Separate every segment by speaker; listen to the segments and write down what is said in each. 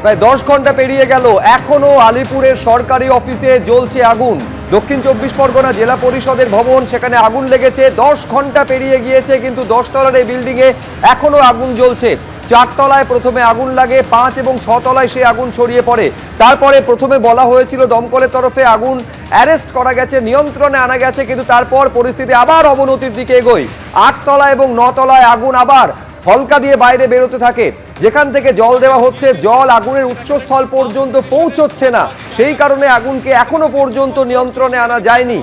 Speaker 1: প্রায় 10 ঘন্টা পেরিয়ে গেল, এখনো আলিপুরের সরকারি অফিসে জ্বলছে আগুন। দক্ষিণ 24 পরগনা জেলা পরিষদের ভবন, সেখানে আগুন লেগেছে। 10 ঘন্টা পেরিয়ে গিয়েছে, কিন্তু 10 তলার এই বিল্ডিংয়ে এখনো আগুন জ্বলছে। 4 তলায় প্রথমে আগুন লাগে, 5 এবং 6 তলায় সেই আগুন ছড়িয়ে পড়ে। তারপরে প্রথমে বলা হয়েছিল দমকলের তরফে আগুন অ্যারেস্ট করা গেছে, নিয়ন্ত্রণে আনা গেছে, কিন্তু তারপর পরিস্থিতি আবার অবনতির দিকে এগোয়। 8 তলা এবং 9 তলায় আগুন আবার হলকা দিয়ে বাইরে বেরোতে থাকে। যেখান থেকে জল দেওয়া হচ্ছে, জল আগুনের উৎসস্থল পর্যন্ত পৌঁছচ্ছে না। সেই কারণে আগুনকে এখনো পর্যন্ত নিয়ন্ত্রণে আনা যায়নি।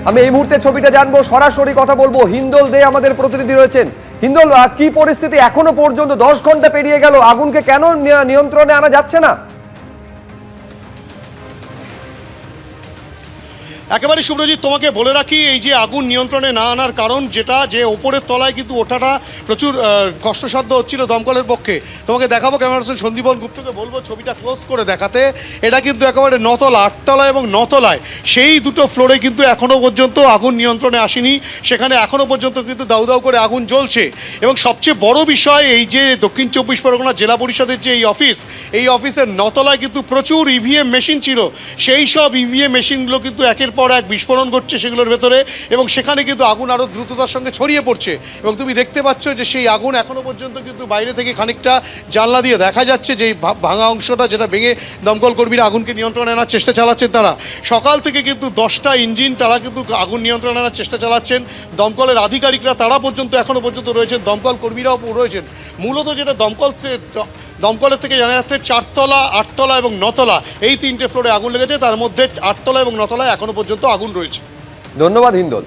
Speaker 1: আমি এই মুহূর্তে ছবিটা জানবো, সরাসরি কথা বলবো। হিন্দল দে আমাদের প্রতিনিধি রয়েছেন। হিন্দল, কি পরিস্থিতি এখনো পর্যন্ত? 10 ঘন্টা পেরিয়ে গেল, আগুনকে কেন নিয়ন্ত্রণে আনা যাচ্ছে না?
Speaker 2: একেবারে শুভ্রজিৎ, তোমাকে বলে রাখি, এই যে আগুন নিয়ন্ত্রণে না আনার কারণ যেটা, যে ওপরের তলায় কিন্তু ওঠাটা প্রচুর কষ্টসাধ্য হচ্ছিল দমকলের পক্ষে। তোমাকে দেখাবো, ক্যামেরা পার্সন সন্দীপন গুপ্তকে বলবো ছবিটা ক্লোজ করে দেখাতে। এটা কিন্তু একেবারে 9 তলা, 8 তলা এবং 9 তলায় সেই দুটো ফ্লোরে কিন্তু এখনও পর্যন্ত আগুন নিয়ন্ত্রণে আসেনি। সেখানে এখনও পর্যন্ত কিন্তু দাউ দাউ করে আগুন জ্বলছে। এবং সবচেয়ে বড় বিষয়, এই যে দক্ষিণ 24 পরগনা জেলা পরিষদের যে এই অফিসের 9 তলায় কিন্তু প্রচুর ইভিএম মেশিন ছিল। সেই সব ইভিএম মেশিনগুলো কিন্তু একের পর এক বিস্ফোরণ ঘটছে সেগুলোর ভেতরে, এবং সেখানে কিন্তু আগুন আরও দ্রুততার সঙ্গে ছড়িয়ে পড়ছে। এবং তুমি দেখতে পাচ্ছ যে সেই আগুন এখনও পর্যন্ত কিন্তু বাইরে থেকে খানিকটা জানলা দিয়ে দেখা যাচ্ছে, যে ভাঙা অংশটা যেটা ভেঙে দমকল কর্মীরা আগুনকে নিয়ন্ত্রণে আনার চেষ্টা চালাচ্ছেন। তারা সকাল থেকে কিন্তু 10টা ইঞ্জিন তারা কিন্তু আগুন নিয়ন্ত্রণে আনার চেষ্টা চালাচ্ছেন। দমকলের আধিকারিকরা তারা পর্যন্ত এখনও পর্যন্ত রয়েছেন, দমকল কর্মীরাও রয়েছেন। মূলত যেটা দমকলের থেকে জানা যাচ্ছে 4 তলা, 8 তলা এবং 9 তলা এই 3টে ফ্লোরে আগুন লেগেছে। তার মধ্যে 8 তলা এবং 9 তলায় এখনও পর্যন্ত আগুন রয়েছে।
Speaker 1: ধন্যবাদ হিন্দল।